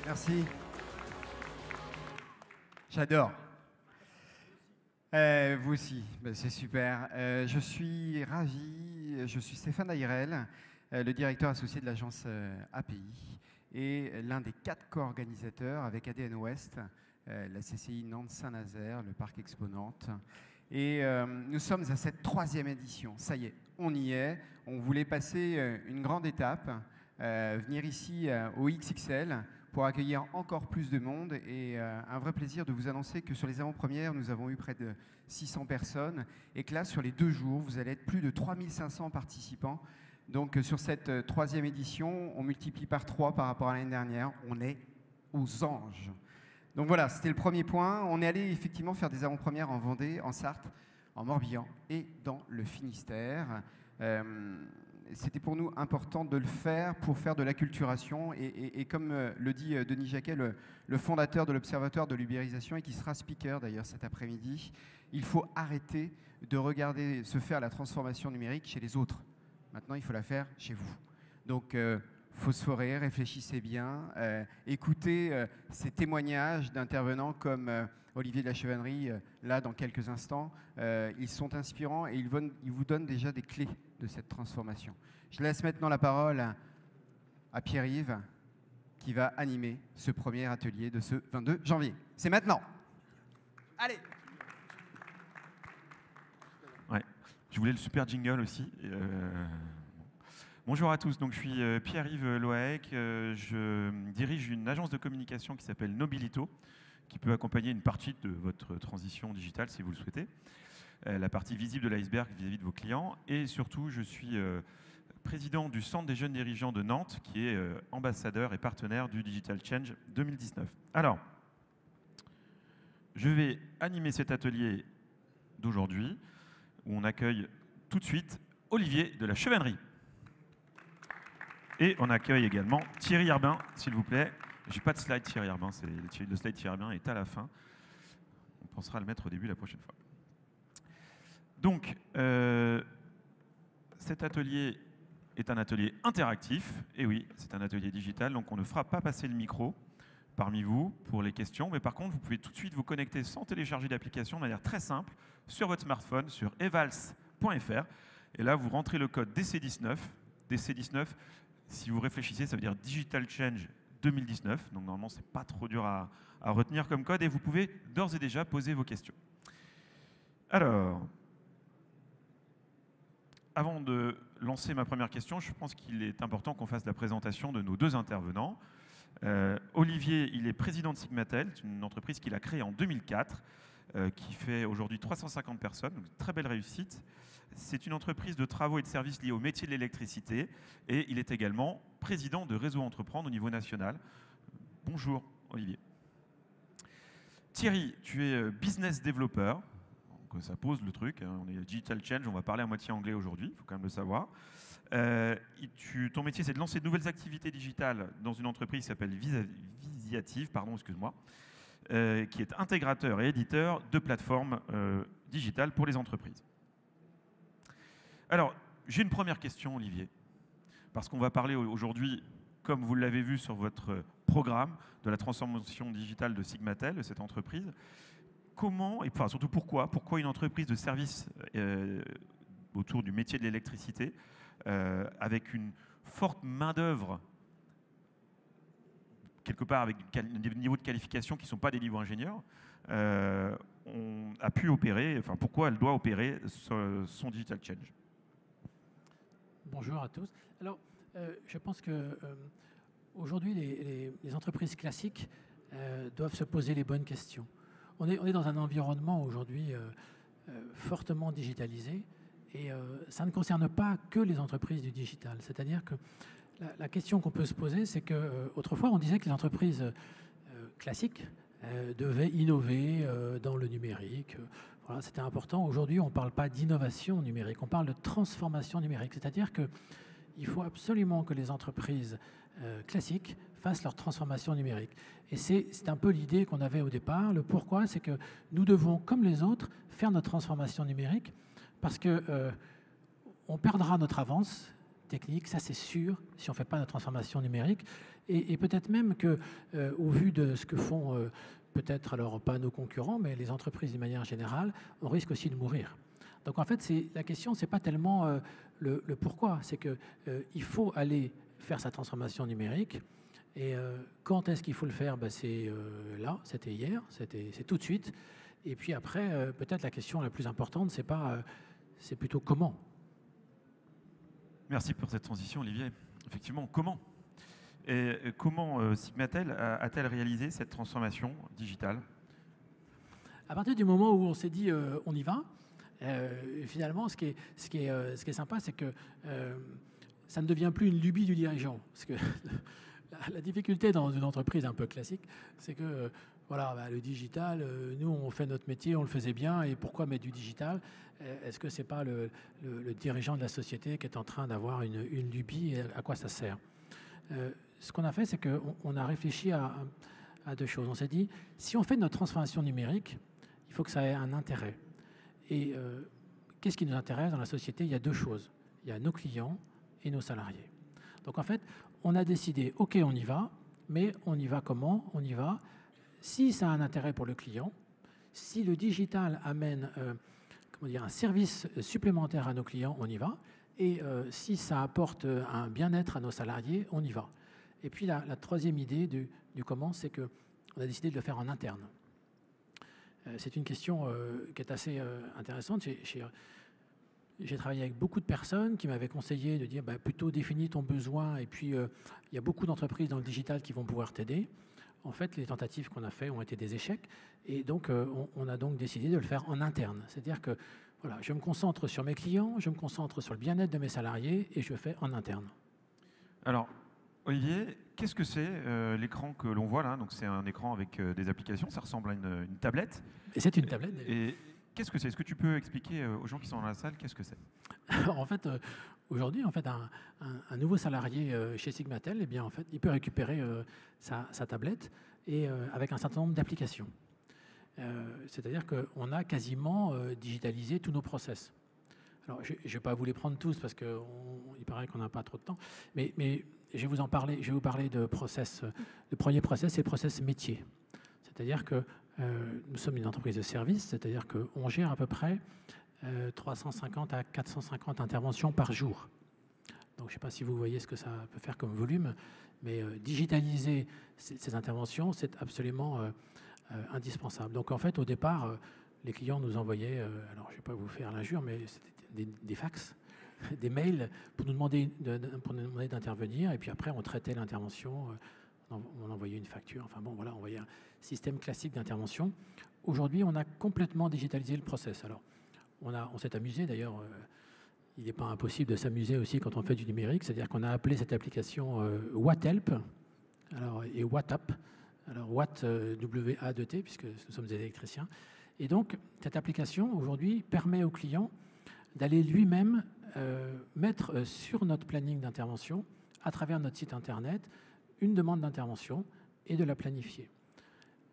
Merci. J'adore. Vous aussi, ben, c'est super. Je suis ravi, je suis Stéphane Ayrel, le directeur associé de l'agence API et l'un des 4 co-organisateurs avec ADN Ouest, la CCI Nantes-Saint-Nazaire, le parc Exponente. Et nous sommes à cette 3e édition. Ça y est, on y est. On voulait passer une grande étape, venir ici au XXL pour accueillir encore plus de monde et un vrai plaisir de vous annoncer que sur les avant-premières, nous avons eu près de 600 personnes et que là, sur les 2 jours, vous allez être plus de 3500 participants. Donc sur cette 3e édition, on multiplie par 3 par rapport à l'année dernière. On est aux anges. Donc voilà, c'était le premier point. On est allé effectivement faire des avant-premières en Vendée, en Sarthe, en Morbihan et dans le Finistère. C'était pour nous important de le faire pour faire de l'acculturation et comme le dit Denis Jacquet, le fondateur de l'Observatoire de l'ubérisation et qui sera speaker d'ailleurs cet après-midi, il faut arrêter de regarder se faire la transformation numérique chez les autres. Maintenant, il faut la faire chez vous. Donc, phosphorer, réfléchissez bien, écoutez ces témoignages d'intervenants comme Olivier de la Chevannerie, là dans quelques instants. Ils sont inspirants et ils vous donnent déjà des clés de cette transformation. Je laisse maintenant la parole à Pierre-Yves qui va animer ce premier atelier de ce 22 janvier. C'est maintenant. Allez. Ouais, je voulais le super jingle aussi. Bonjour à tous, donc je suis Pierre-Yves Loaec, je dirige une agence de communication qui s'appelle Nobilito, qui peut accompagner une partie de votre transition digitale si vous le souhaitez, la partie visible de l'iceberg vis-à-vis de vos clients, et surtout je suis président du Centre des jeunes dirigeants de Nantes, qui est ambassadeur et partenaire du Digital Change 2019. Alors, je vais animer cet atelier d'aujourd'hui, où on accueille tout de suite Olivier de la Chevannerie. Et on accueille également Thierry Herbin, s'il vous plaît. J'ai pas de slide Thierry Herbin, le slide Thierry Herbin est à la fin. On pensera à le mettre au début la prochaine fois. Donc, cet atelier est un atelier interactif. Et oui, c'est un atelier digital, donc on ne fera pas passer le micro parmi vous pour les questions. Mais par contre, vous pouvez tout de suite vous connecter sans télécharger d'application de manière très simple sur votre smartphone, sur evals.fr. Et là, vous rentrez le code DC19. DC19, si vous réfléchissez, ça veut dire Digital Change 2019. Donc normalement, c'est pas trop dur à retenir comme code. Et vous pouvez d'ores et déjà poser vos questions. Alors, avant de lancer ma première question, je pense qu'il est important qu'on fasse la présentation de nos 2 intervenants. Olivier, il est président de Sigmatel, une entreprise qu'il a créée en 2004, qui fait aujourd'hui 350 personnes, donc très belle réussite. C'est une entreprise de travaux et de services liés au métier de l'électricité et il est également président de Réseau Entreprendre au niveau national. Bonjour Olivier. Thierry, tu es business developer, donc ça pose le truc, hein, on est digital change, on va parler à moitié anglais aujourd'hui, il faut quand même le savoir. Ton métier, c'est de lancer de nouvelles activités digitales dans une entreprise qui s'appelle Visiative, qui est intégrateur et éditeur de plateformes digitales pour les entreprises. Alors, j'ai une première question, Olivier, parce qu'on va parler aujourd'hui, comme vous l'avez vu sur votre programme, de la transformation digitale de Sigmatel, de cette entreprise. Comment, et enfin, surtout pourquoi une entreprise de service autour du métier de l'électricité, avec une forte main-d'œuvre, quelque part avec des niveaux de qualification qui ne sont pas des niveaux ingénieurs, a pu opérer, enfin pourquoi elle doit opérer son digital change? Bonjour à tous. Alors, je pense que aujourd'hui, les entreprises classiques doivent se poser les bonnes questions. On est dans un environnement aujourd'hui fortement digitalisé et ça ne concerne pas que les entreprises du digital. C'est-à-dire que la question qu'on peut se poser, c'est qu'autrefois, on disait que les entreprises classiques devaient innover dans le numérique. Voilà, c'était important. Aujourd'hui, on ne parle pas d'innovation numérique, on parle de transformation numérique. C'est-à-dire qu'il faut absolument que les entreprises classiques fassent leur transformation numérique. Et c'est un peu l'idée qu'on avait au départ. Le pourquoi, c'est que nous devons, comme les autres, faire notre transformation numérique parce qu'on perdra notre avance technique, ça c'est sûr, si on ne fait pas la transformation numérique. Et peut-être même qu'au vu de ce que font peut-être, alors pas nos concurrents, mais les entreprises de manière générale, on risque aussi de mourir. Donc en fait, la question, ce n'est pas tellement le pourquoi, c'est qu'il faut aller faire sa transformation numérique. Et quand est-ce qu'il faut le faire? C'est là, c'était hier, c'est tout de suite. Et puis après, peut-être la question la plus importante, c'est plutôt comment. Merci pour cette transition, Olivier. Effectivement, comment? Et comment Sigmatel a-t-elle réalisé cette transformation digitale? À partir du moment où on s'est dit on y va, finalement, ce qui est sympa, c'est que ça ne devient plus une lubie du dirigeant. Parce que la difficulté dans une entreprise un peu classique, c'est que voilà, le digital, nous, on fait notre métier, on le faisait bien, et pourquoi mettre du digital? Est-ce que ce n'est pas le dirigeant de la société qui est en train d'avoir une lubie, et à quoi ça sert? Ce qu'on a fait, c'est qu'on a réfléchi à deux choses. On s'est dit, si on fait notre transformation numérique, il faut que ça ait un intérêt. Et qu'est-ce qui nous intéresse dans la société? Il y a deux choses. Il y a nos clients et nos salariés. Donc en fait, on a décidé, OK, on y va, mais on y va comment? On y va si ça a un intérêt pour le client, si le digital amène un service supplémentaire à nos clients, on y va. Et si ça apporte un bien-être à nos salariés, on y va. Et puis la troisième idée du comment, c'est qu'on a décidé de le faire en interne. C'est une question qui est assez intéressante. J'ai travaillé avec beaucoup de personnes qui m'avaient conseillé de dire plutôt définis ton besoin, et puis il y a beaucoup d'entreprises dans le digital qui vont pouvoir t'aider. En fait, les tentatives qu'on a faites ont été des échecs, et donc on a donc décidé de le faire en interne. C'est-à-dire que voilà, je me concentre sur mes clients, je me concentre sur le bien-être de mes salariés, et je fais en interne. Alors, Olivier, qu'est-ce que c'est l'écran que l'on voit là? Donc c'est un écran avec des applications, ça ressemble à une tablette. Et c'est une tablette. Et qu'est-ce que c'est? Est-ce que tu peux expliquer aux gens qui sont dans la salle qu'est-ce que c'est? En fait, aujourd'hui, un nouveau salarié chez Sigmatel, eh bien, en fait, il peut récupérer sa tablette et avec un certain nombre d'applications. C'est-à-dire qu'on a quasiment digitalisé tous nos process. Alors, je ne vais pas vous les prendre tous parce qu'il paraît qu'on n'a pas trop de temps, mais je vais vous parler de process. Le premier process, c'est le process métier. C'est-à-dire que nous sommes une entreprise de service, c'est-à-dire qu'on gère à peu près 350 à 450 interventions par jour. Donc, je ne sais pas si vous voyez ce que ça peut faire comme volume, mais digitaliser ces interventions, c'est absolument indispensable. Donc, en fait, au départ, les clients nous envoyaient, alors je ne vais pas vous faire l'injure, mais c'était des fax, des mails pour nous demander d'intervenir, et puis après, on traitait l'intervention, on envoyait une facture, enfin bon, voilà, on envoyait un système classique d'intervention. Aujourd'hui, on a complètement digitalisé le process. Alors, on s'est amusé, d'ailleurs, il n'est pas impossible de s'amuser aussi quand on fait du numérique, c'est-à-dire qu'on a appelé cette application WhatHelp, et WhatApp, alors Watt, W-A-2-T, puisque nous sommes des électriciens. Et donc, cette application, aujourd'hui, permet au client d'aller lui-même mettre sur notre planning d'intervention, à travers notre site Internet, une demande d'intervention et de la planifier.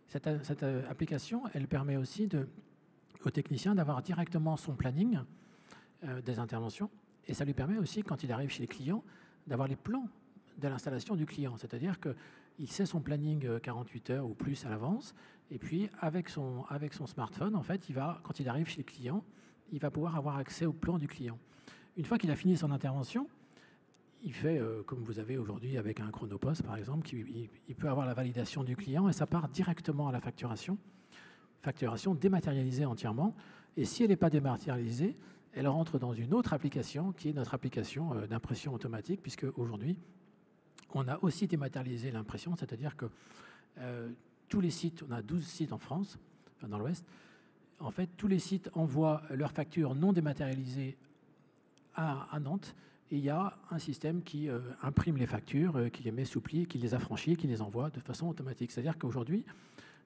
Cette application, elle permet aussi au technicien d'avoir directement son planning des interventions, et ça lui permet aussi, quand il arrive chez les clients, d'avoir les plans de l'installation du client. C'est-à-dire qu'il sait son planning 48 heures ou plus à l'avance, et puis avec son smartphone, en fait, quand il arrive chez le client, il va pouvoir avoir accès au plan du client. Une fois qu'il a fini son intervention, il fait, comme vous avez aujourd'hui avec un Chronopost, par exemple, il peut avoir la validation du client, et ça part directement à la facturation dématérialisée entièrement. Et si elle n'est pas dématérialisée, elle rentre dans une autre application, qui est notre application d'impression automatique, puisque aujourd'hui, on a aussi dématérialisé l'impression, c'est-à-dire que tous les sites, on a 12 sites en France, dans l'Ouest, en fait, tous les sites envoient leurs factures non dématérialisées à Nantes, et il y a un système qui imprime les factures, qui les met sous pli, qui les affranchit, qui les envoie de façon automatique. C'est-à-dire qu'aujourd'hui,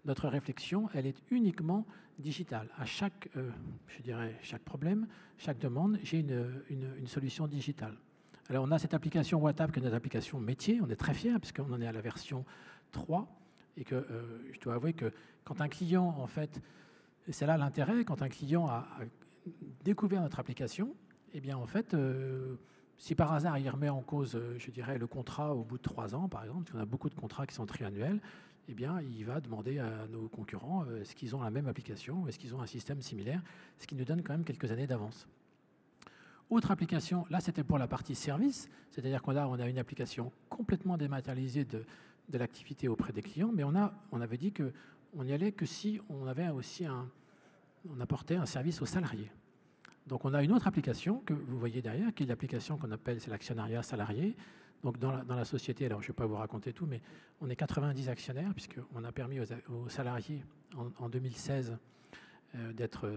notre réflexion, elle est uniquement digitale. À chaque problème, chaque demande, j'ai une solution digitale. Alors, on a cette application WhatApp, qui est notre application métier. On est très fiers, puisqu'on en est à la version 3. Et que je dois avouer que quand un client, en fait, et c'est là l'intérêt, quand un client a découvert notre application, eh bien, en fait, Si par hasard il remet en cause, je dirais, le contrat au bout de 3 ans, par exemple, parce qu'on a beaucoup de contrats qui sont triannuels, eh bien, il va demander à nos concurrents est-ce qu'ils ont la même application, est-ce qu'ils ont un système similaire, ce qui nous donne quand même quelques années d'avance. Autre application, là c'était pour la partie service, c'est-à-dire qu'on a une application complètement dématérialisée de l'activité auprès des clients, mais on avait dit qu'on n'y allait que si on avait aussi on apportait un service aux salariés. Donc on a une autre application que vous voyez derrière, qui est l'application qu'on appelle, c'est l'actionnariat salarié. Donc dans la société, alors je ne vais pas vous raconter tout, mais on est 90 actionnaires, puisqu'on a permis aux salariés en 2016 d'être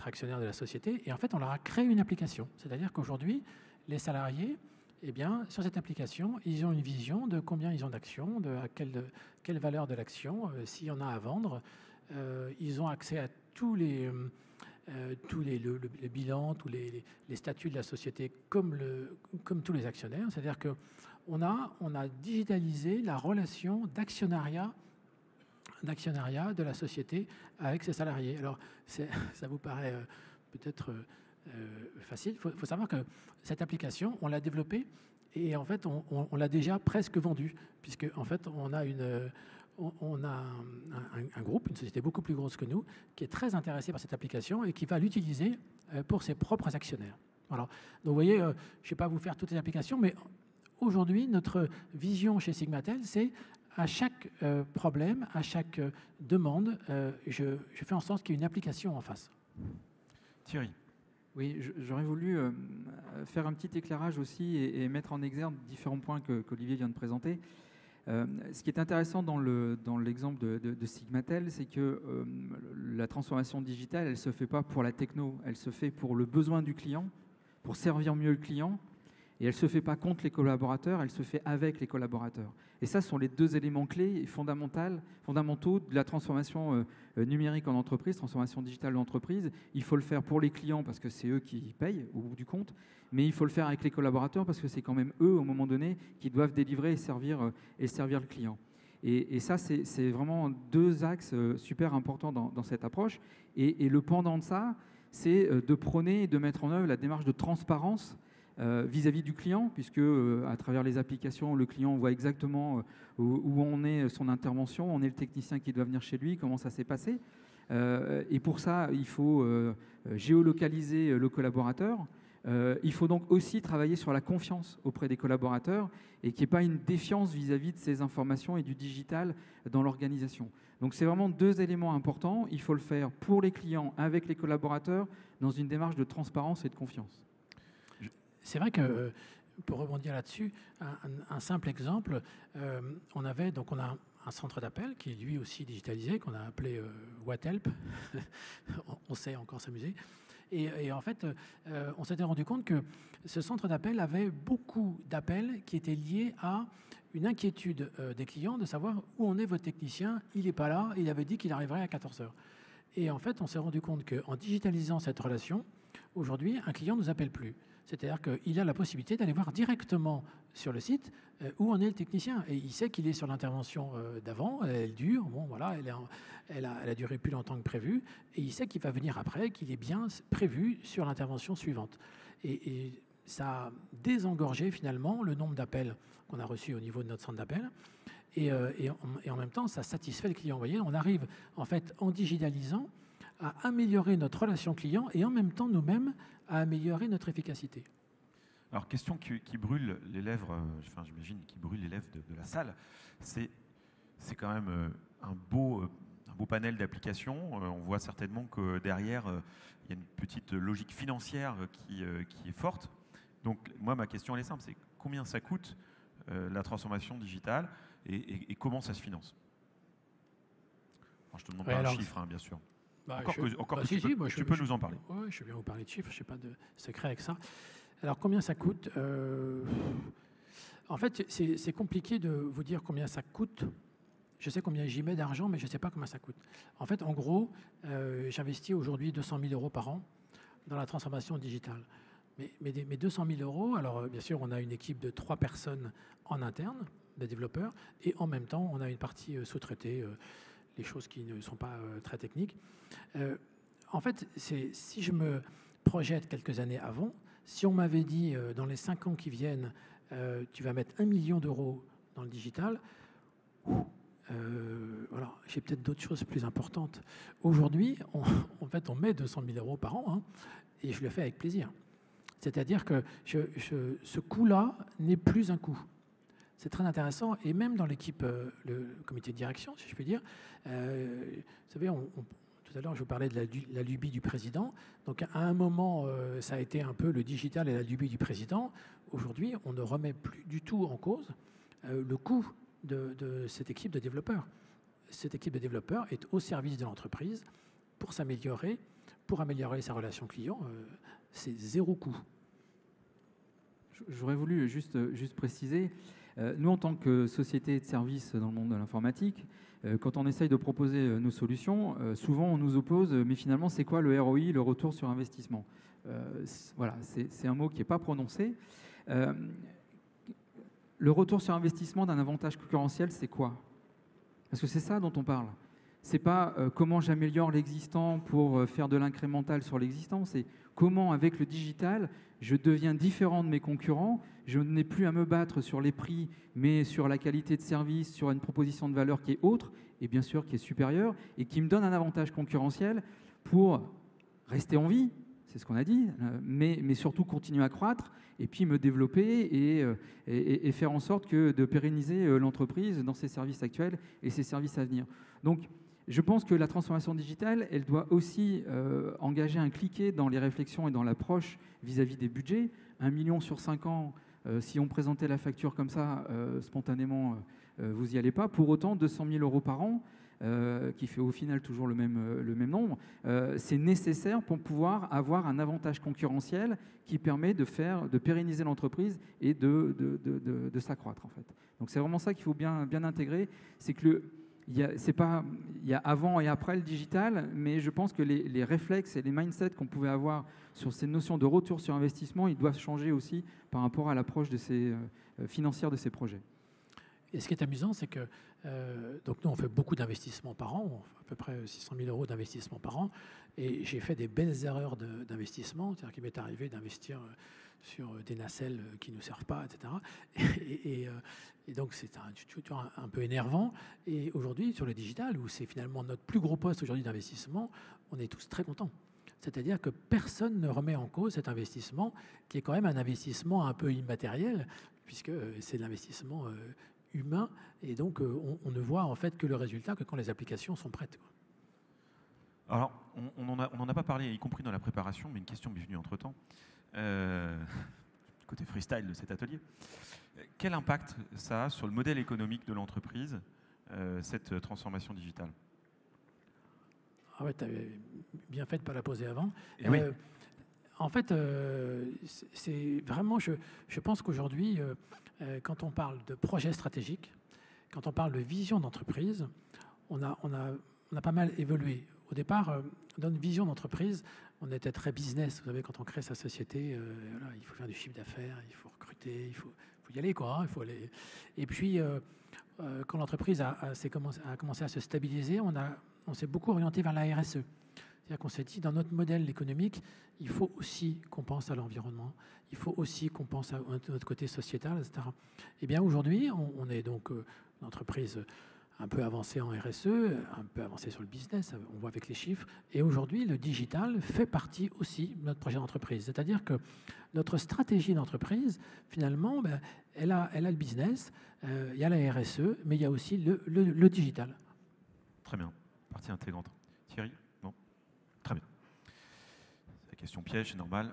actionnaires de la société. Et en fait, on leur a créé une application. C'est-à-dire qu'aujourd'hui, les salariés, eh bien, sur cette application, ils ont une vision de combien ils ont d'actions, à quelle valeur de l'action, s'il y en a à vendre. Ils ont accès à tous les bilans, tous les statuts de la société comme tous les actionnaires. C'est-à-dire qu'on a digitalisé la relation d'actionnariat de la société avec ses salariés. Alors, ça vous paraît peut-être facile. Il faut savoir que cette application, on l'a développée et en fait, on l'a déjà presque vendue, puisque en fait, on a un groupe, une société beaucoup plus grosse que nous, qui est très intéressé par cette application et qui va l'utiliser pour ses propres actionnaires. Voilà. Donc vous voyez, je ne vais pas vous faire toutes les applications, mais aujourd'hui, notre vision chez Sigmatel, c'est à chaque problème, à chaque demande, je fais en sorte qu'il y ait une application en face. Thierry. Oui, j'aurais voulu faire un petit éclairage aussi et mettre en exergue différents points qu'Olivier vient de présenter. Ce qui est intéressant dans l'exemple de Sigmatel, c'est que la transformation digitale, elle ne se fait pas pour la techno, elle se fait pour le besoin du client, pour servir mieux le client, et elle ne se fait pas contre les collaborateurs, elle se fait avec les collaborateurs. Et ça, ce sont les deux éléments clés et fondamentaux de la transformation numérique en entreprise, transformation digitale de l'entreprise. Il faut le faire pour les clients parce que c'est eux qui payent au bout du compte, mais il faut le faire avec les collaborateurs parce que c'est quand même eux, au moment donné, qui doivent délivrer et servir le client. Et ça, c'est vraiment deux axes super importants dans cette approche. Et le pendant de ça, c'est de prôner et de mettre en œuvre la démarche de transparence vis-à-vis du client, puisque à travers les applications, le client voit exactement où en est son intervention, on est le technicien qui doit venir chez lui, comment ça s'est passé. Et pour ça, il faut géolocaliser le collaborateur. Il faut donc aussi travailler sur la confiance auprès des collaborateurs et qu'il n'y ait pas une défiance vis-à-vis de ces informations et du digital dans l'organisation. Donc c'est vraiment deux éléments importants. Il faut le faire pour les clients, avec les collaborateurs, dans une démarche de transparence et de confiance. C'est vrai que, pour rebondir là-dessus, un simple exemple, on a un centre d'appel qui est lui aussi digitalisé, qu'on a appelé WhatHelp. On sait encore s'amuser. Et en fait, on s'était rendu compte que ce centre d'appel avait beaucoup d'appels qui étaient liés à une inquiétude des clients de savoir où en est votre technicien, il n'est pas là, il avait dit qu'il arriverait à 14h. Et en fait, on s'est rendu compte qu'en digitalisant cette relation, aujourd'hui, un client ne nous appelle plus. C'est-à-dire qu'il a la possibilité d'aller voir directement sur le site où en est le technicien. Et il sait qu'il est sur l'intervention d'avant, elle dure, bon voilà, elle a duré plus longtemps que prévu, et il sait qu'il va venir après, qu'il est bien prévu sur l'intervention suivante. Et ça a désengorgé finalement le nombre d'appels qu'on a reçus au niveau de notre centre d'appel. Et en même temps, ça satisfait le client. Vous voyez, on arrive en fait en digitalisant à améliorer notre relation client et en même temps nous-mêmes à améliorer notre efficacité. Alors, question qui brûle les lèvres, j'imagine qui brûle les lèvres de la salle, c'est quand même un beau panel d'applications. On voit certainement que derrière, il y a une petite logique financière qui est forte. Donc, moi, ma question, elle est simple, c'est combien ça coûte la transformation digitale et comment ça se finance? Alors, je ne te demande pas un chiffre, hein, bien sûr. Tu peux nous en parler. Oui, je vais bien vous parler de chiffres, je n'ai pas de secret avec ça. Alors, combien ça coûte? En fait, c'est compliqué de vous dire combien ça coûte. Je sais combien j'y mets d'argent, mais je ne sais pas combien ça coûte. En fait, en gros, j'investis aujourd'hui 200 000 € par an dans la transformation digitale. Mais 200 000 €, alors bien sûr, on a une équipe de 3 personnes en interne, des développeurs, et en même temps, on a une partie sous-traitée, les choses qui ne sont pas très techniques. En fait, si je me projette quelques années avant, Si on m'avait dit, dans les 5 ans qui viennent, tu vas mettre 1 million d'euros dans le digital, voilà, j'ai peut-être d'autres choses plus importantes. Aujourd'hui, en fait, on met 200 000 euros par an, hein, et je le fais avec plaisir. C'est-à-dire que ce coût-là n'est plus un coût. C'est très intéressant, et même dans l'équipe, le comité de direction, si je puis dire, vous savez, tout à l'heure, je vous parlais de la lubie du président. Donc, à un moment, ça a été un peu le digital et la lubie du président. Aujourd'hui, on ne remet plus du tout en cause le coût de cette équipe de développeurs. Cette équipe de développeurs est au service de l'entreprise pour s'améliorer, pour améliorer sa relation client. C'est zéro coût. J'aurais voulu juste préciser, nous, en tant que société de services dans le monde de l'informatique, quand on essaye de proposer nos solutions, souvent on nous oppose, mais finalement, c'est quoi le ROI, le retour sur investissement? Voilà, c'est un mot qui n'est pas prononcé. Le retour sur investissement d'un avantage concurrentiel, c'est quoi? Parce que c'est ça dont on parle. C'est pas comment j'améliore l'existant pour faire de l'incrémental sur l'existant, c'est comment, avec le digital, je deviens différent de mes concurrents, je n'ai plus à me battre sur les prix, mais sur la qualité de service, sur une proposition de valeur qui est autre, et bien sûr qui est supérieure, et qui me donne un avantage concurrentiel pour rester en vie, c'est ce qu'on a dit, mais surtout continuer à croître, et puis me développer et faire en sorte de pérenniser l'entreprise dans ses services actuels et ses services à venir. Donc, je pense que la transformation digitale, elle doit aussi engager un cliquet dans les réflexions et dans l'approche vis-à-vis des budgets. 1 million sur 5 ans, si on présentait la facture comme ça, spontanément, vous n'y allez pas. Pour autant, 200 000 euros par an, qui fait au final toujours le même nombre, c'est nécessaire pour pouvoir avoir un avantage concurrentiel qui permet de pérenniser l'entreprise et de s'accroître, en fait. Donc c'est vraiment ça qu'il faut bien intégrer, c'est que il y a avant et après le digital, mais je pense que les réflexes et les mindsets qu'on pouvait avoir sur ces notions de retour sur investissement, ils doivent changer aussi par rapport à l'approche financière de ces projets. Et ce qui est amusant, c'est que donc nous, on fait beaucoup d'investissements par an, on fait à peu près 600 000 euros d'investissement par an, et j'ai fait des belles erreurs d'investissement, c'est-à-dire qu'il m'est arrivé d'investir sur des nacelles qui ne nous servent pas, etc. Et donc, c'est un peu énervant. Et aujourd'hui, sur le digital, où c'est finalement notre plus gros poste aujourd'hui d'investissement, on est tous très contents. C'est-à-dire que personne ne remet en cause cet investissement, qui est quand même un investissement un peu immatériel, puisque c'est de l'investissement humain. Et donc, on ne voit en fait que le résultat que quand les applications sont prêtes. Alors, on n'en a pas parlé, y compris dans la préparation, mais une question m'est venue entre-temps. Côté freestyle de cet atelier. Quel impact ça a sur le modèle économique de l'entreprise, cette transformation digitale? Ah ouais, tu avais bien fait de ne pas la poser avant. Oui. En fait, c'est vraiment, je pense qu'aujourd'hui, quand on parle de projet stratégique, quand on parle de vision d'entreprise, on a pas mal évolué. Au départ, dans une vision d'entreprise, on était très business. Vous savez, quand on crée sa société, voilà, il faut faire du chiffre d'affaires, il faut recruter, il faut y aller, quoi. Hein, il faut aller. Et puis, quand l'entreprise a commencé à se stabiliser, on s'est beaucoup orienté vers la RSE. C'est-à-dire qu'on s'est dit, dans notre modèle économique, il faut aussi qu'on pense à l'environnement, il faut aussi qu'on pense à notre côté sociétal, etc. Eh bien, aujourd'hui, on est donc une entreprise un peu avancée en RSE, un peu avancée sur le business, on voit avec les chiffres. Et aujourd'hui, le digital fait partie aussi de notre projet d'entreprise. C'est-à-dire que notre stratégie d'entreprise, finalement, ben, elle a le business, il y a la RSE, mais il y a aussi le digital. Très bien, partie intégrante. Thierry? Non? Très bien. La question piège, c'est normal.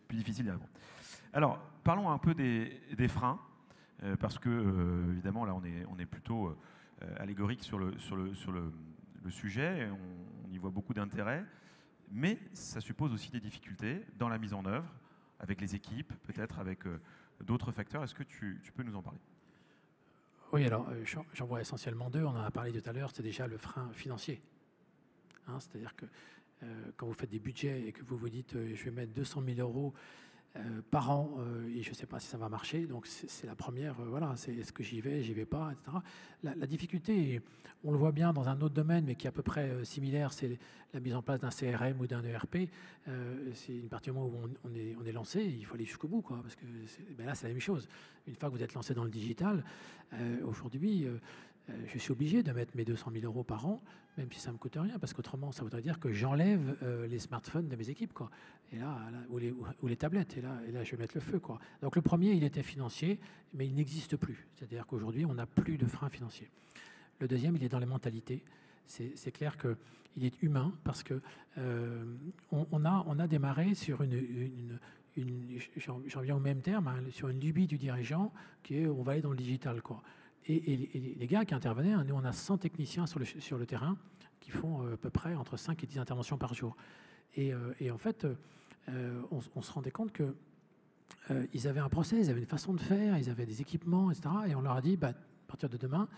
Plus difficile à répondre. Alors, parlons un peu des freins. Parce que, évidemment, là, on est plutôt allégorique sur le sujet, on y voit beaucoup d'intérêt, mais ça suppose aussi des difficultés dans la mise en œuvre, avec les équipes, peut-être avec d'autres facteurs. Est-ce que tu peux nous en parler? Oui, alors, j'en vois essentiellement deux. On en a parlé tout à l'heure, c'est déjà le frein financier. Hein, c'est-à-dire que quand vous faites des budgets et que vous vous dites je vais mettre 200 000 euros par an, et je ne sais pas si ça va marcher. Donc c'est la première, voilà, c'est est-ce que j'y vais pas, etc. La difficulté, on le voit bien dans un autre domaine, mais qui est à peu près similaire, c'est la mise en place d'un CRM ou d'un ERP. C'est une partie du moment où on est lancé, il faut aller jusqu'au bout, quoi, parce que là, c'est la même chose. Une fois que vous êtes lancé dans le digital, aujourd'hui, je suis obligé de mettre mes 200 000 € par an, même si ça ne me coûte rien, parce qu'autrement, ça voudrait dire que j'enlève les smartphones de mes équipes, quoi. Et là, ou les tablettes, et là, je vais mettre le feu, quoi. Donc le premier, il était financier, mais il n'existe plus. C'est-à-dire qu'aujourd'hui, on n'a plus de frein financier. Le deuxième, il est dans les mentalités. C'est clair qu'il est humain, parce que on a démarré sur j'en reviens au même terme, hein, sur une lubie du dirigeant, qui est on va aller dans le digital, quoi. Et les gars qui intervenaient, hein, nous on a 100 techniciens sur le terrain qui font à peu près entre 5 et 10 interventions par jour. Et en fait, on se rendait compte que ils avaient un process, ils avaient une façon de faire, ils avaient des équipements, etc. Et on leur a dit, à partir de demain,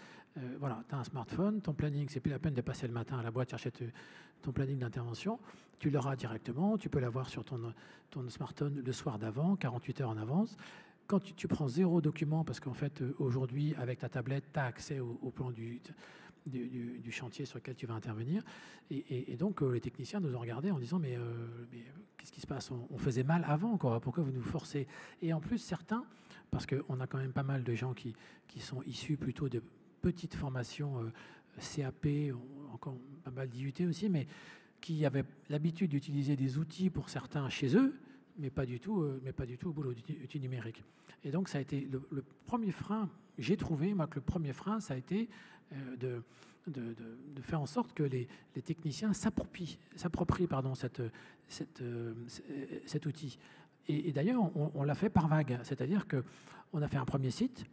voilà, tu as un smartphone, ton planning, c'est plus la peine de passer le matin à la boîte chercher ton planning d'intervention, tu l'auras directement, tu peux l'avoir sur ton smartphone le soir d'avant, 48 heures en avance. Quand tu prends 0 document, parce qu'en fait, aujourd'hui, avec ta tablette, tu as accès au plan du chantier sur lequel tu vas intervenir. Et donc, les techniciens nous ont regardés en disant, mais qu'est-ce qui se passe, on faisait mal avant, quoi. Pourquoi vous nous forcez? Et en plus, certains, parce qu'on a quand même pas mal de gens qui sont issus plutôt de petites formations CAP, encore pas mal d'IUT aussi, mais qui avaient l'habitude d'utiliser des outils pour certains chez eux, mais pas du tout au boulot du numérique. Et donc, ça a été le premier frein. J'ai trouvé, moi, que le premier frein, ça a été de faire en sorte que les techniciens s'approprient cet outil. Et d'ailleurs, on l'a fait par vague. C'est-à-dire qu'on a fait un premier site.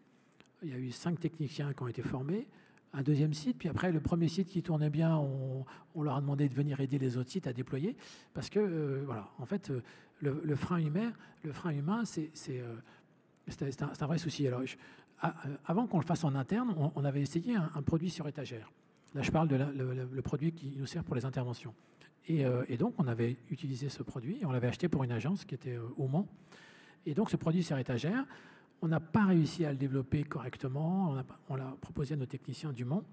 Il y a eu 5 techniciens qui ont été formés. Un deuxième site, puis après, le premier site qui tournait bien, on leur a demandé de venir aider les autres sites à déployer. Parce que, voilà, en fait, le frein humain, c'est un vrai souci. Alors, avant qu'on le fasse en interne, on avait essayé un produit sur étagère. Là, je parle de le produit qui nous sert pour les interventions. Et donc, on avait utilisé ce produit, et on l'avait acheté pour une agence qui était au Mans. Et donc, ce produit sur étagère, on n'a pas réussi à le développer correctement. On l'a proposé à nos techniciens du Mans.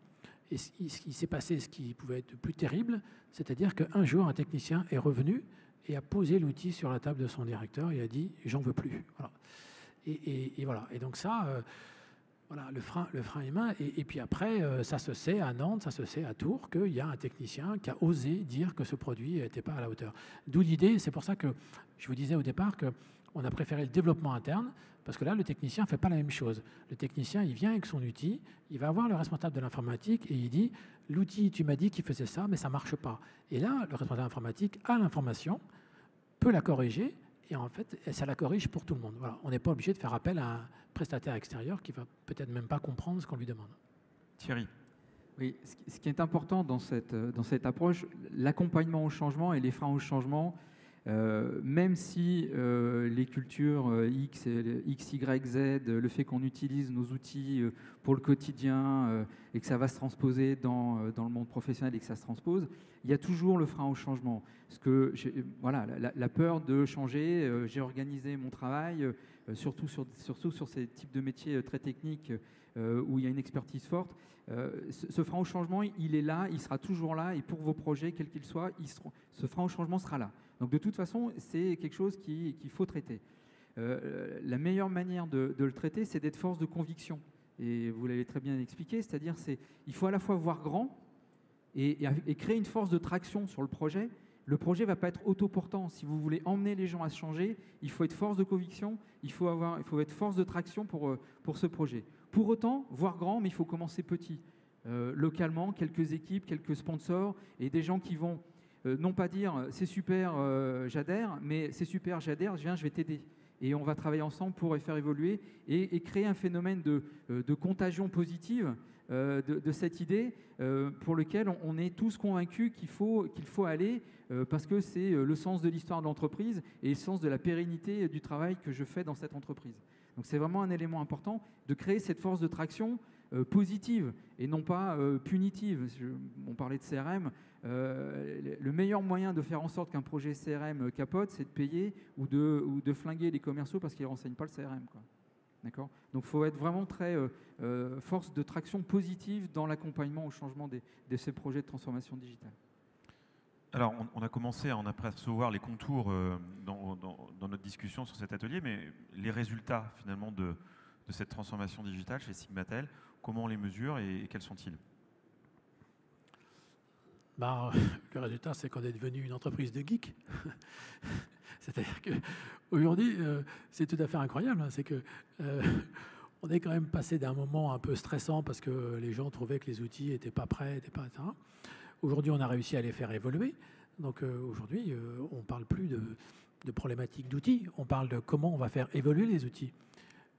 Et ce qui s'est passé, ce qui pouvait être plus terrible, c'est-à-dire qu'un jour, un technicien est revenu et a posé l'outil sur la table de son directeur et a dit « j'en veux plus ». Voilà. Et voilà. Et donc ça, voilà, le frein humain. Et puis après, ça se sait à Nantes, ça se sait à Tours, qu'il y a un technicien qui a osé dire que ce produit n'était pas à la hauteur. D'où l'idée, c'est pour ça que je vous disais au départ qu'on a préféré le développement interne, parce que là, le technicien ne fait pas la même chose. Le technicien, il vient avec son outil, il va voir le responsable de l'informatique et il dit « l'outil, tu m'as dit qu'il faisait ça, mais ça ne marche pas ». Et là, le responsable de l'informatique a l'information, peut la corriger, et en fait, ça la corrige pour tout le monde. Voilà. On n'est pas obligé de faire appel à un prestataire extérieur qui ne va peut-être même pas comprendre ce qu'on lui demande. Thierry. Oui, ce qui est important dans cette approche, l'accompagnement au changement et les freins au changement, même si les cultures X, Y, Z, le fait qu'on utilise nos outils pour le quotidien et que ça va se transposer dans le monde professionnel et que ça se transpose, il y a toujours le frein au changement. Parce que voilà, la peur de changer, j'ai organisé mon travail, surtout sur ces types de métiers très techniques où il y a une expertise forte. Ce frein au changement, il est là, il sera toujours là, et pour vos projets, quels qu'ils soient, ce frein au changement sera là. Donc de toute façon, c'est quelque chose qu'il faut traiter. La meilleure manière de le traiter, c'est d'être force de conviction. Et vous l'avez très bien expliqué, c'est-à-dire il faut à la fois voir grand et créer une force de traction sur le projet. Le projet ne va pas être autoportant. Si vous voulez emmener les gens à se changer, il faut être force de conviction, il faut être force de traction pour ce projet. Pour autant, voir grand, mais il faut commencer petit. Localement, quelques équipes, quelques sponsors et des gens qui vont non pas dire c'est super, j'adhère, mais c'est super, j'adhère, je vais t'aider. Et on va travailler ensemble pour faire évoluer et créer un phénomène de contagion positive de cette idée pour lequel on est tous convaincus qu'il faut aller parce que c'est le sens de l'histoire de l'entreprise et le sens de la pérennité du travail que je fais dans cette entreprise. Donc c'est vraiment un élément important de créer cette force de traction positive et non pas punitive. On parlait de CRM. Le meilleur moyen de faire en sorte qu'un projet CRM capote, c'est de payer ou de flinguer les commerciaux parce qu'ils ne renseignent pas le CRM, quoi. D'accord ? Donc, il faut être vraiment très force de traction positive dans l'accompagnement au changement de ces projets de transformation digitale. Alors, on a commencé à en apercevoir les contours dans notre discussion sur cet atelier, mais les résultats finalement de cette transformation digitale chez Sigmatel, comment on les mesure et quels sont-ils ? Le résultat, c'est qu'on est devenu une entreprise de geeks. C'est-à-dire qu'aujourd'hui, c'est tout à fait incroyable. C'est que on est quand même passé d'un moment un peu stressant parce que les gens trouvaient que les outils n'étaient pas prêts, etc. Aujourd'hui, on a réussi à les faire évoluer. Donc aujourd'hui, on ne parle plus de problématiques d'outils, on parle de comment on va faire évoluer les outils.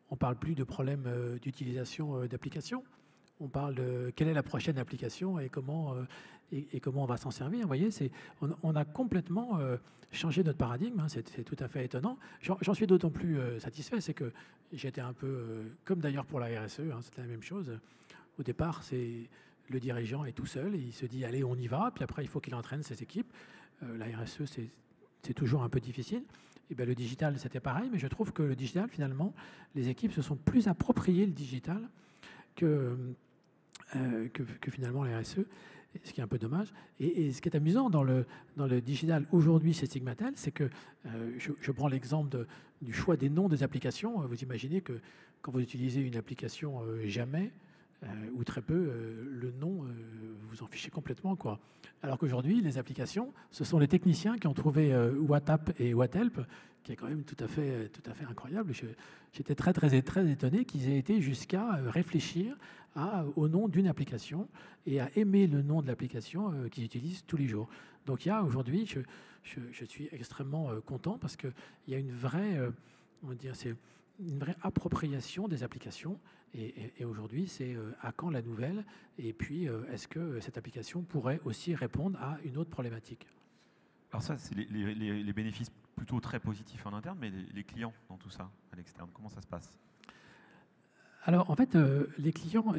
On ne parle plus de problèmes d'utilisation d'applications. On parle de quelle est la prochaine application et comment on va s'en servir. Vous voyez, on a complètement changé notre paradigme. Hein, c'est tout à fait étonnant. J'en suis d'autant plus satisfait, c'est que j'étais un peu, comme d'ailleurs pour la RSE, hein, c'était la même chose. Au départ, le dirigeant est tout seul, et il se dit allez, on y va, puis après il faut qu'il entraîne ses équipes. La RSE, c'est toujours un peu difficile. Et bien, le digital, c'était pareil, mais je trouve que le digital, finalement, les équipes se sont plus appropriées le digital que finalement la RSE, ce qui est un peu dommage. Et ce qui est amusant dans le digital aujourd'hui chez Sigmatel, c'est que je prends l'exemple du choix des noms des applications. Vous imaginez que quand vous utilisez une application jamais, ou très peu, le nom, vous en fichez complètement, quoi. Alors qu'aujourd'hui, les applications, ce sont les techniciens qui ont trouvé WhatApp et WhatHelp, qui est quand même tout à fait incroyable. J'étais très étonné qu'ils aient été jusqu'à réfléchir au nom d'une application et à aimer le nom de l'application qu'ils utilisent tous les jours. Donc il y a aujourd'hui, je suis extrêmement content parce qu'il y a une vraie, c'est une vraie appropriation des applications. Et aujourd'hui, c'est à quand la nouvelle? Et puis, est-ce que cette application pourrait aussi répondre à une autre problématique? Alors ça, c'est les bénéfices plutôt très positifs en interne, mais les clients dans tout ça, à l'externe, comment ça se passe? Alors, en fait, les clients,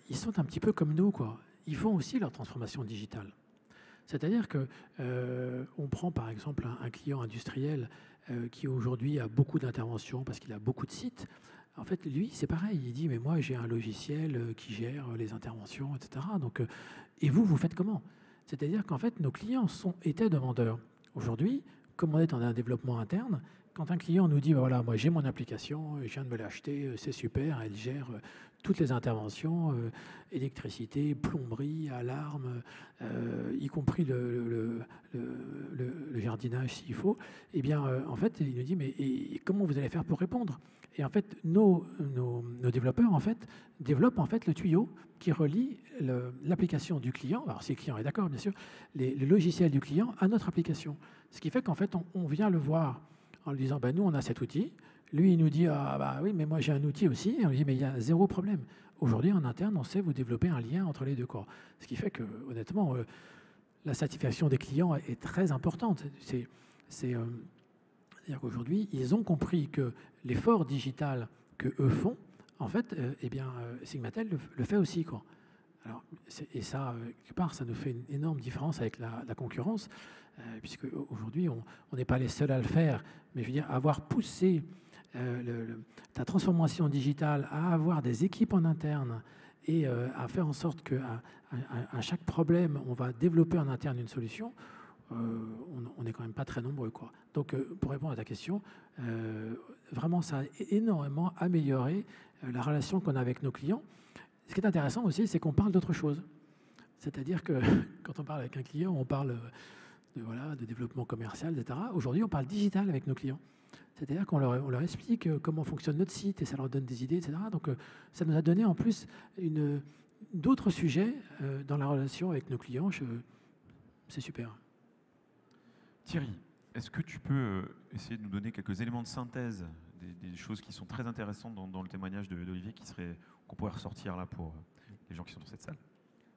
ils sont un petit peu comme nous, quoi. Ils font aussi leur transformation digitale. C'est-à-dire que on prend par exemple un client industriel qui aujourd'hui a beaucoup d'interventions parce qu'il a beaucoup de sites. En fait, lui, c'est pareil. Il dit, mais moi, j'ai un logiciel qui gère les interventions, etc. Donc, et vous faites comment? C'est-à-dire qu'en fait, nos clients étaient demandeurs. Aujourd'hui, comme on est dans un développement interne, quand un client nous dit, voilà, moi, j'ai mon application, je viens de me l'acheter, c'est super, elle gère toutes les interventions, électricité, plomberie, alarme, y compris le jardinage s'il faut, eh bien, en fait, il nous dit, mais comment vous allez faire pour répondre? Et en fait, nos développeurs, en fait, développent en fait le tuyau qui relie l'application du client, alors si le client est d'accord, bien sûr, le logiciel du client à notre application. Ce qui fait qu'en fait, on vient le voir en lui disant, nous, on a cet outil. Lui, il nous dit, oui, mais moi, j'ai un outil aussi. Et on lui dit, mais il y a zéro problème. Aujourd'hui, en interne, on sait vous développer un lien entre les deux corps. Ce qui fait que, honnêtement, la satisfaction des clients est très importante. C'est-à-dire qu'aujourd'hui, ils ont compris que l'effort digital que eux font, en fait, Sigmatel le fait aussi, quoi. Alors, et ça, quelque part, ça nous fait une énorme différence avec la concurrence, puisque aujourd'hui, on n'est pas les seuls à le faire, mais je veux dire, avoir poussé ta transformation digitale à avoir des équipes en interne et à faire en sorte qu'à chaque problème, on va développer en interne une solution, on n'est quand même pas très nombreux, quoi. Donc, pour répondre à ta question, vraiment, ça a énormément amélioré la relation qu'on a avec nos clients. Ce qui est intéressant aussi, c'est qu'on parle d'autre chose. C'est-à-dire que quand on parle avec un client, on parle de développement commercial, etc. Aujourd'hui, on parle digital avec nos clients. C'est-à-dire qu'on leur explique comment fonctionne notre site et ça leur donne des idées, etc. Donc, ça nous a donné en plus d'autres sujets dans la relation avec nos clients. C'est super. Thierry, est-ce que tu peux essayer de nous donner quelques éléments de synthèse des choses qui sont très intéressantes dans le témoignage d'Olivier qu'on pourrait ressortir là pour les gens qui sont dans cette salle?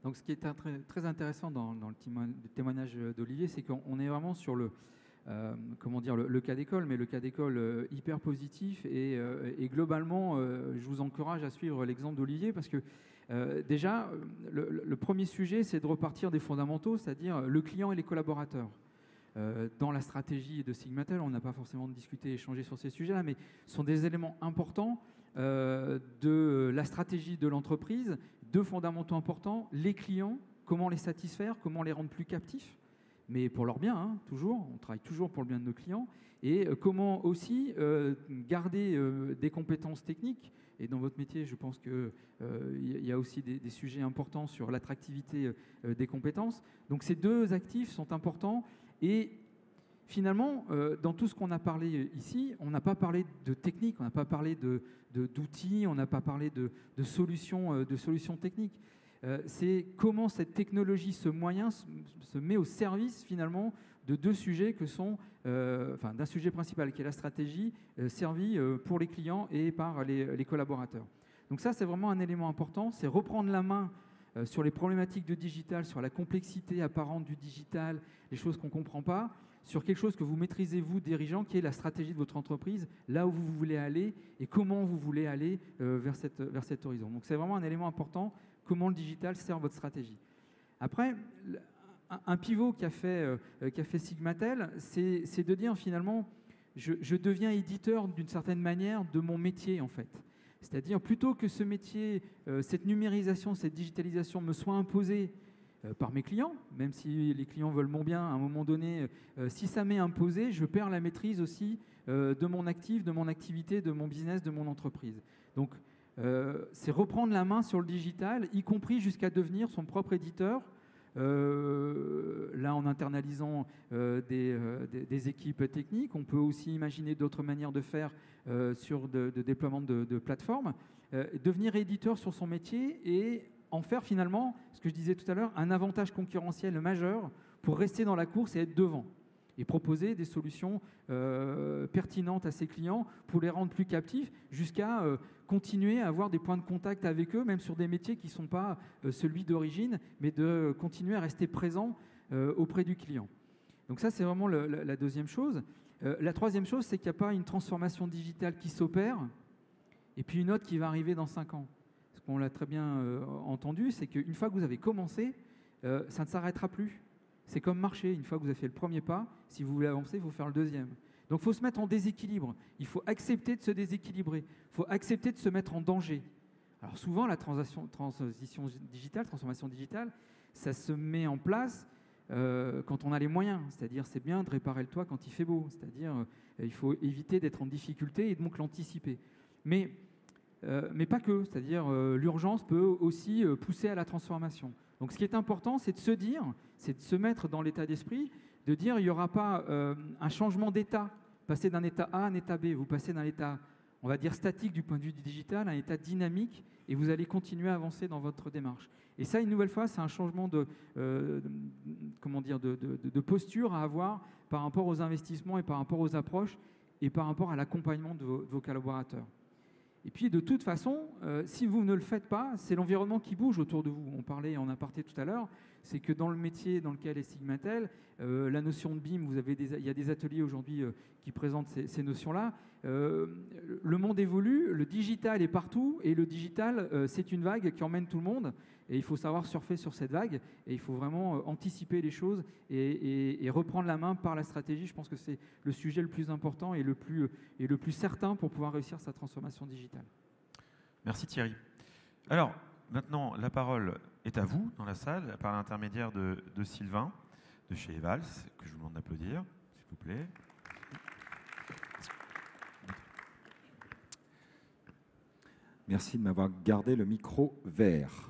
Donc, ce qui est très intéressant dans le témoignage d'Olivier, c'est qu'on est vraiment sur comment dire, le cas d'école, mais le cas d'école hyper positif. Et globalement, je vous encourage à suivre l'exemple d'Olivier parce que déjà, le premier sujet, c'est de repartir des fondamentaux, c'est-à-dire le client et les collaborateurs. Dans la stratégie de Sigmatel, on n'a pas forcément discuté, échangé sur ces sujets-là, mais ce sont des éléments importants de la stratégie de l'entreprise, deux fondamentaux importants, les clients, comment les satisfaire, comment les rendre plus captifs, mais pour leur bien, hein, toujours, on travaille toujours pour le bien de nos clients, et comment aussi garder des compétences techniques. Et dans votre métier, je pense qu'il y a aussi des sujets importants sur l'attractivité des compétences. Donc ces deux actifs sont importants. Et finalement, dans tout ce qu'on a parlé ici, on n'a pas parlé de technique, on n'a pas parlé d'outils, on n'a pas parlé de solutions techniques. C'est comment cette technologie, ce moyen se met au service finalement de deux sujets que sont, d'un sujet principal qui est la stratégie servie pour les clients et par les collaborateurs. Donc ça, c'est vraiment un élément important, c'est reprendre la main sur les problématiques de digital, sur la complexité apparente du digital, les choses qu'on ne comprend pas, sur quelque chose que vous maîtrisez, vous, dirigeants, qui est la stratégie de votre entreprise, là où vous voulez aller et comment vous voulez aller vers cet horizon. Donc c'est vraiment un élément important, comment le digital sert votre stratégie. Après, un pivot qu'a fait Sigmatel, c'est de dire finalement, je deviens éditeur d'une certaine manière de mon métier en fait. C'est-à-dire, plutôt que ce métier, cette numérisation, cette digitalisation me soit imposée par mes clients, même si les clients veulent mon bien, à un moment donné, si ça m'est imposé, je perds la maîtrise aussi de mon actif, de mon activité, de mon business, de mon entreprise. Donc, c'est reprendre la main sur le digital, y compris jusqu'à devenir son propre éditeur, là en internalisant des équipes techniques. On peut aussi imaginer d'autres manières de faire sur de déploiement de plateformes, devenir éditeur sur son métier et en faire finalement, ce que je disais tout à l'heure, un avantage concurrentiel majeur pour rester dans la course et être devant et proposer des solutions pertinentes à ses clients pour les rendre plus captifs jusqu'à continuer à avoir des points de contact avec eux, même sur des métiers qui ne sont pas celui d'origine, mais de continuer à rester présent auprès du client. Donc ça, c'est vraiment la deuxième chose. La troisième chose, c'est qu'il n'y a pas une transformation digitale qui s'opère et puis une autre qui va arriver dans 5 ans. Ce qu'on l'a très bien entendu, c'est qu'une fois que vous avez commencé, ça ne s'arrêtera plus. C'est comme marcher. Une fois que vous avez fait le premier pas, si vous voulez avancer, il faut faire le deuxième. Donc il faut se mettre en déséquilibre. Il faut accepter de se déséquilibrer. Il faut accepter de se mettre en danger. Alors souvent, la transformation digitale, ça se met en place quand on a les moyens. C'est-à-dire, c'est bien de réparer le toit quand il fait beau. C'est-à-dire, il faut éviter d'être en difficulté et donc l'anticiper. Mais pas que. C'est-à-dire, l'urgence peut aussi pousser à la transformation. Donc ce qui est important, c'est de se dire, c'est de se mettre dans l'état d'esprit, de dire il n'y aura pas un changement d'état, passer d'un état A à un état B. Vous passez d'un état, on va dire, statique du point de vue du digital à un état dynamique et vous allez continuer à avancer dans votre démarche. Et ça, une nouvelle fois, c'est un changement de posture à avoir par rapport aux investissements et par rapport aux approches et par rapport à l'accompagnement de vos collaborateurs. Et puis, de toute façon, si vous ne le faites pas, c'est l'environnement qui bouge autour de vous. On parlait en aparté tout à l'heure, c'est que dans le métier dans lequel est Sigmatel, la notion de BIM, il y a des ateliers aujourd'hui qui présentent ces notions-là. Le monde évolue, le digital est partout, et le digital, c'est une vague qui emmène tout le monde. Et il faut savoir surfer sur cette vague, et il faut vraiment anticiper les choses et reprendre la main par la stratégie. Je pense que c'est le sujet le plus important et le plus certain pour pouvoir réussir sa transformation digitale. Merci Thierry. Alors, maintenant, la parole est à vous dans la salle, par l'intermédiaire de Sylvain, de chez Evals, que je vous demande d'applaudir, s'il vous plaît. Merci de m'avoir gardé le micro vert.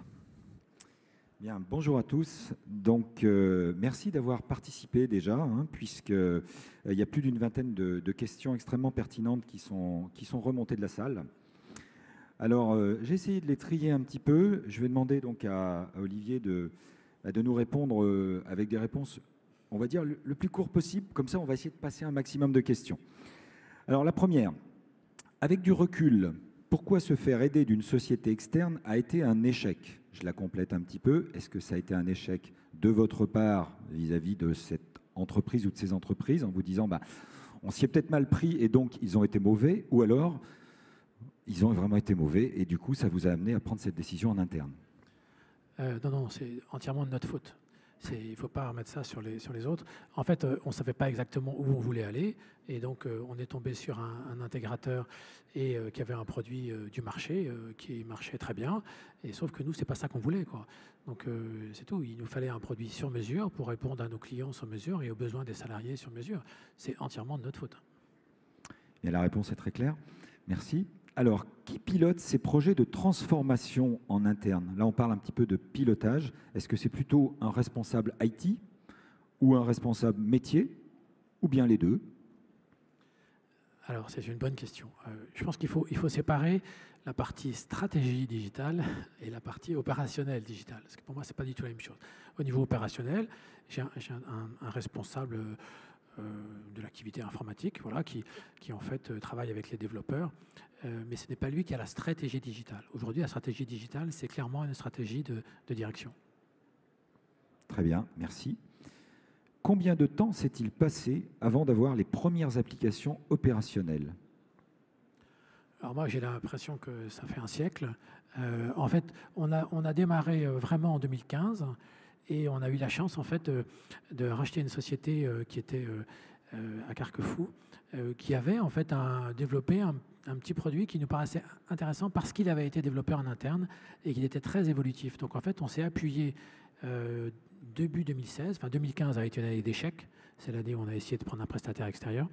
Bien, bonjour à tous. Donc, merci d'avoir participé déjà, puisqu'il y a plus d'une vingtaine de questions extrêmement pertinentes qui sont remontées de la salle. Alors, j'ai essayé de les trier un petit peu. Je vais demander donc à Olivier de nous répondre avec des réponses, on va dire, le plus court possible. Comme ça, on va essayer de passer un maximum de questions. Alors, la première, avec du recul, pourquoi se faire aider d'une société externe a été un échec ? Je la complète un petit peu. Est-ce que ça a été un échec de votre part vis-à-vis de cette entreprise ou de ces entreprises en vous disant on s'y est peut-être mal pris et donc ils ont été mauvais, ou alors ils ont vraiment été mauvais et du coup ça vous a amené à prendre cette décision en interne? Non, c'est entièrement de notre faute. Il ne faut pas remettre ça sur les autres. En fait, on ne savait pas exactement où on voulait aller. Et donc, on est tombé sur un intégrateur qui avait un produit du marché qui marchait très bien. Et sauf que nous, ce n'est pas ça qu'on voulait, quoi. Donc, c'est tout. Il nous fallait un produit sur mesure pour répondre à nos clients sur mesure et aux besoins des salariés sur mesure. C'est entièrement de notre faute. Et la réponse est très claire. Merci. Alors, qui pilote ces projets de transformation en interne? Là, on parle un petit peu de pilotage. Est-ce que c'est plutôt un responsable IT ou un responsable métier, ou bien les deux? Alors, c'est une bonne question. Je pense qu'il faut séparer la partie stratégie digitale et la partie opérationnelle digitale. Parce que pour moi, ce n'est pas du tout la même chose. Au niveau opérationnel, j'ai un responsable de l'activité informatique, voilà, qui en fait travaille avec les développeurs, mais ce n'est pas lui qui a la stratégie digitale. Aujourd'hui, la stratégie digitale, c'est clairement une stratégie de direction. Très bien, merci. Combien de temps s'est-il passé avant d'avoir les premières applications opérationnelles? Alors moi, j'ai l'impression que ça fait un siècle. En fait, on a démarré vraiment en 2015. Et on a eu la chance, en fait, de racheter une société qui était à Carquefou, qui avait, en fait, développé un petit produit qui nous paraissait intéressant parce qu'il avait été développé en interne et qu'il était très évolutif. Donc, en fait, on s'est appuyé début 2016. Enfin, 2015 a été une année d'échec. C'est l'année où on a essayé de prendre un prestataire extérieur.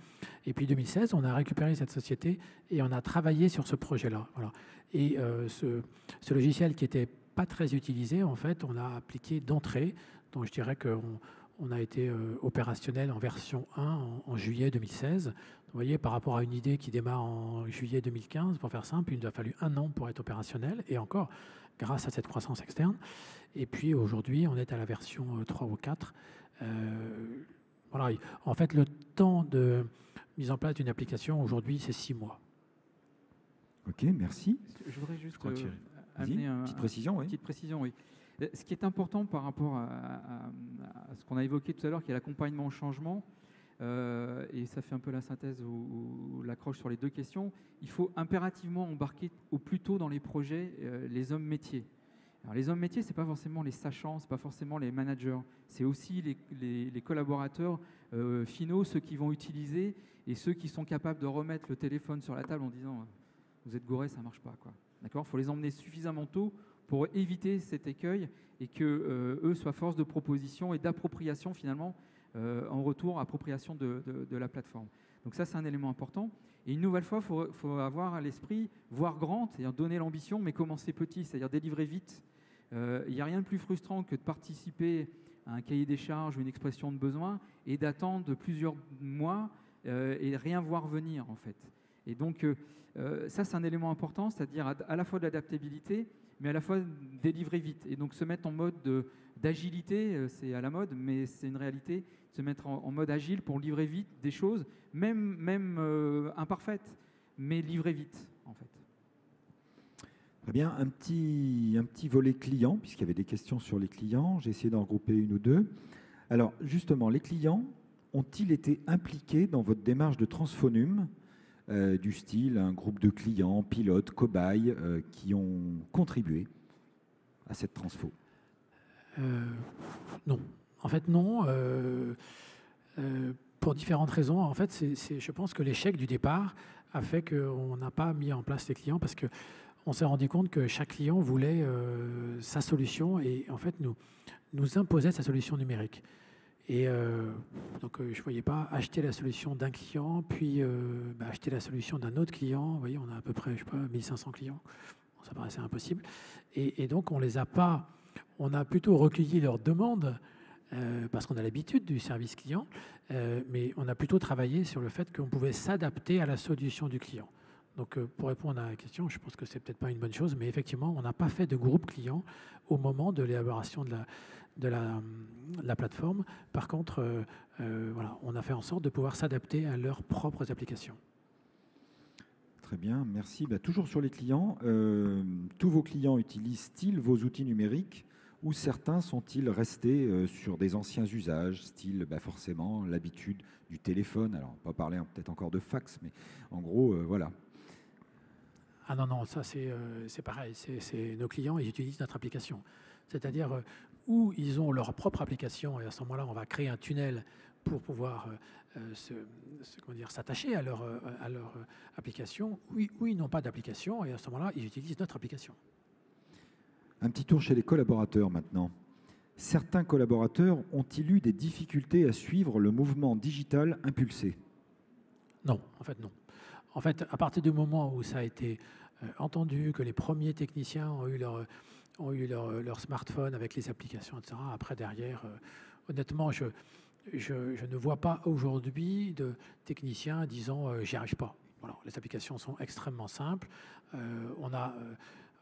Et puis 2016, on a récupéré cette société et on a travaillé sur ce projet-là. Voilà. Et ce logiciel qui était pas très utilisé, en fait, on l'a appliqué d'entrée. Donc je dirais qu'on a été opérationnel en version 1 en juillet 2016. Vous voyez, par rapport à une idée qui démarre en juillet 2015, pour faire simple, il nous a fallu 1 an pour être opérationnel, et encore grâce à cette croissance externe. Et puis aujourd'hui, on est à la version 3 ou 4. Voilà. En fait, le temps de mise en place d'une application, aujourd'hui, c'est 6 mois. Ok, merci. Je voudrais juste... amener une petite précision, oui. Petite précision, oui. Ce qui est important par rapport à ce qu'on a évoqué tout à l'heure, qui est l'accompagnement au changement, et ça fait un peu la synthèse ou l'accroche sur les deux questions, il faut impérativement embarquer au plus tôt dans les projets les hommes métiers. Alors, les hommes métiers, ce n'est pas forcément les sachants, ce n'est pas forcément les managers, c'est aussi les collaborateurs finaux, ceux qui vont utiliser et ceux qui sont capables de remettre le téléphone sur la table en disant « vous êtes gourés, ça ne marche pas ». D'accord ? Il faut les emmener suffisamment tôt pour éviter cet écueil et qu'eux soient force de proposition et d'appropriation finalement, en retour, appropriation de la plateforme. Donc ça, c'est un élément important. Et une nouvelle fois, il faut avoir à l'esprit, voir grand, c'est-à-dire donner l'ambition, mais commencer petit, c'est-à-dire délivrer vite. Il n'y a rien de plus frustrant que de participer à un cahier des charges ou une expression de besoin et d'attendre plusieurs mois et rien voir venir en fait. Et donc, ça, c'est un élément important, c'est-à-dire à la fois de l'adaptabilité, mais à la fois délivrer vite. Et donc, se mettre en mode d'agilité, c'est à la mode, mais c'est une réalité, se mettre en mode agile pour livrer vite des choses, même imparfaites, mais livrer vite, en fait. Très bien. Un petit volet client, puisqu'il y avait des questions sur les clients. J'ai essayé d'en regrouper une ou deux. Alors, justement, les clients ont-ils été impliqués dans votre démarche de Transfonum, du style un groupe de clients, pilotes, cobayes, qui ont contribué à cette transfo? Non. En fait, non. Pour différentes raisons. En fait, je pense que l'échec du départ a fait qu'on n'a pas mis en place les clients parce qu'on s'est rendu compte que chaque client voulait sa solution et en fait nous imposait sa solution numérique. Et donc, je ne voyais pas acheter la solution d'un client, puis acheter la solution d'un autre client. Vous voyez, on a à peu près, je sais pas, 1500 clients. Bon, ça paraissait impossible. Et donc, on les a pas... On a plutôt recueilli leurs demandes, parce qu'on a l'habitude du service client, mais on a plutôt travaillé sur le fait qu'on pouvait s'adapter à la solution du client. Donc, pour répondre à la question, je pense que c'est peut-être pas une bonne chose, mais effectivement, on n'a pas fait de groupe client au moment de l'élaboration de la plateforme. Par contre, voilà, on a fait en sorte de pouvoir s'adapter à leurs propres applications. Très bien, merci. Toujours sur les clients, tous vos clients utilisent-ils vos outils numériques ou certains sont-ils restés sur des anciens usages, style forcément l'habitude du téléphone? Alors, on va pas parler peut-être encore de fax, mais en gros, voilà. Ah non, non, ça c'est pareil, c'est nos clients, ils utilisent notre application. C'est-à-dire où ils ont leur propre application, et à ce moment-là, on va créer un tunnel pour pouvoir s'attacher à leur application, où ils n'ont pas d'application, et à ce moment-là, ils utilisent notre application. Un petit tour chez les collaborateurs maintenant. Certains collaborateurs ont-ils eu des difficultés à suivre le mouvement digital impulsé? Non, en fait non. En fait, à partir du moment où ça a été entendu, que les premiers techniciens ont eu leur smartphone avec les applications, etc., après derrière, honnêtement, je ne vois pas aujourd'hui de techniciens disant j'y arrive pas. Voilà, les applications sont extrêmement simples.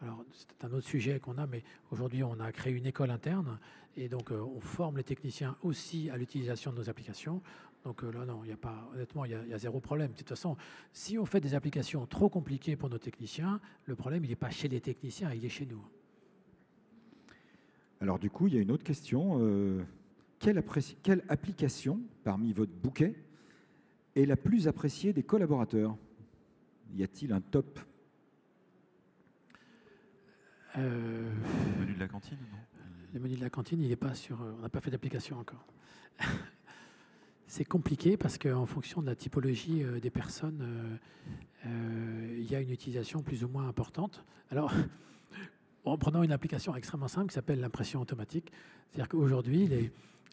Alors c'est un autre sujet qu'on a, mais aujourd'hui on a créé une école interne et donc on forme les techniciens aussi à l'utilisation de nos applications. Donc là non, il n'y a pas, honnêtement, il y a zéro problème. De toute façon, si on fait des applications trop compliquées pour nos techniciens, le problème il n'est pas chez les techniciens, il est chez nous. Alors du coup, il y a une autre question. Quelle application parmi votre bouquet est la plus appréciée des collaborateurs? Y a-t-il un top? Le menu de la cantine, non? Le menu de la cantine, il n'est pas sur. On n'a pas fait d'application encore. C'est compliqué parce qu'en fonction de la typologie des personnes, il y a une utilisation plus ou moins importante. Alors, en prenant une application extrêmement simple qui s'appelle l'impression automatique, c'est-à-dire qu'aujourd'hui,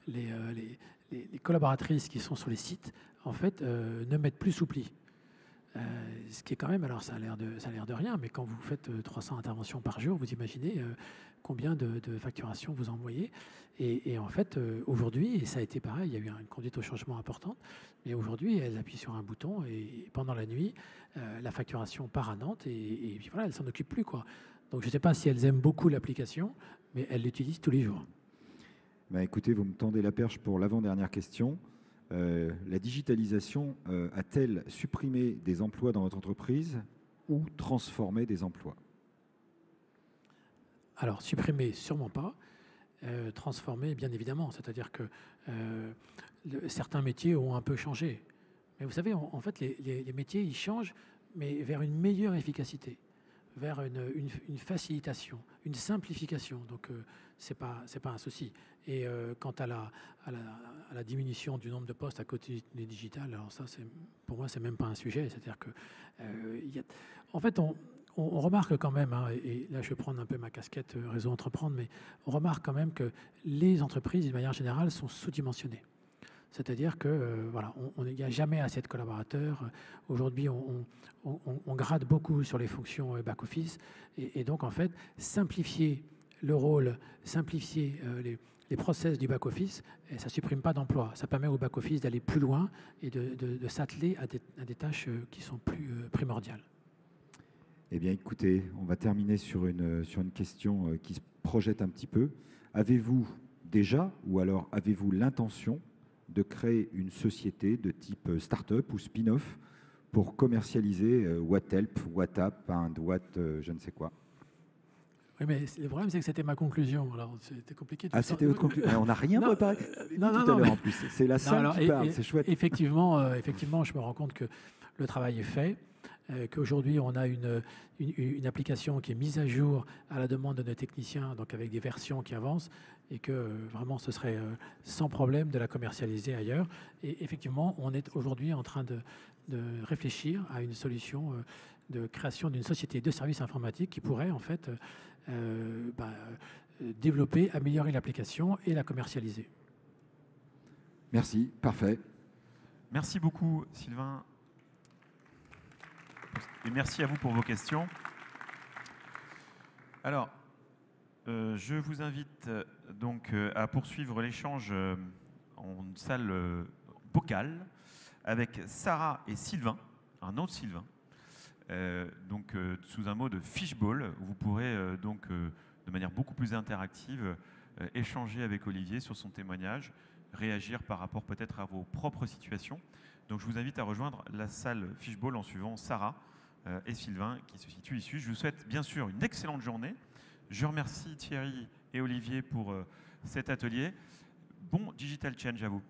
les collaboratrices qui sont sur les sites, en fait, ne mettent plus sous pli. Ce qui est quand même, alors ça a l'air de rien, mais quand vous faites 300 interventions par jour, vous imaginez combien de facturations vous envoyez. Et en fait, aujourd'hui, et ça a été pareil, il y a eu une conduite au changement importante, mais aujourd'hui, elles appuient sur un bouton et pendant la nuit, la facturation part à Nantes et puis voilà, elles ne s'en occupent plus, quoi. Donc je ne sais pas si elles aiment beaucoup l'application, mais elles l'utilisent tous les jours. Écoutez, vous me tendez la perche pour l'avant-dernière question. La digitalisation a-t-elle supprimé des emplois dans votre entreprise ou transformé des emplois? Alors, supprimer, sûrement pas. Transformer, bien évidemment. C'est-à-dire que certains métiers ont un peu changé. Mais vous savez, en fait, les métiers, ils changent, mais vers une meilleure efficacité, vers une facilitation, une simplification. Donc, c'est pas un souci. Et quant à la diminution du nombre de postes à côté du digital, alors ça, pour moi, c'est même pas un sujet. C'est-à-dire que, en fait, on remarque quand même, hein, et là je vais prendre un peu ma casquette réseau entreprendre, mais on remarque quand même que les entreprises, d'une manière générale, sont sous-dimensionnées. C'est-à-dire que voilà, il n'y a jamais assez de collaborateurs. Aujourd'hui, on gratte beaucoup sur les fonctions back-office, et donc en fait, simplifier le rôle, simplifier les process du back-office, ça ne supprime pas d'emplois. Ça permet au back-office d'aller plus loin et de s'atteler à des tâches qui sont plus primordiales. Eh bien, écoutez, on va terminer sur une question qui se projette un petit peu. Avez-vous déjà, ou alors avez-vous l'intention de créer une société de type start-up ou spin-off pour commercialiser WhatHelp, WhatApp, je ne sais quoi? Oui, mais le problème, c'est que c'était ma conclusion. Alors, c'était compliqué. C'était votre conclusion. On n'a rien préparé tout à l'heure en plus. C'est la salle qui parle, c'est chouette. Effectivement, je me rends compte que le travail est fait. Qu'aujourd'hui, on a une application qui est mise à jour à la demande de nos techniciens, donc avec des versions qui avancent, et que vraiment, ce serait sans problème de la commercialiser ailleurs. Et effectivement, on est aujourd'hui en train de réfléchir à une solution de création d'une société de services informatiques qui pourrait en fait développer, améliorer l'application et la commercialiser. Merci, parfait. Merci beaucoup, Sylvain. Et merci à vous pour vos questions. Alors, je vous invite donc à poursuivre l'échange en salle vocale avec Sarah et Sylvain, un autre Sylvain, sous un mot de fishbowl, où vous pourrez de manière beaucoup plus interactive échanger avec Olivier sur son témoignage, réagir par rapport peut-être à vos propres situations. Donc je vous invite à rejoindre la salle fishbowl en suivant Sarah et Sylvain qui se situent ici. Je vous souhaite bien sûr une excellente journée. Je remercie Thierry et Olivier pour cet atelier. Bon Digital Change à vous.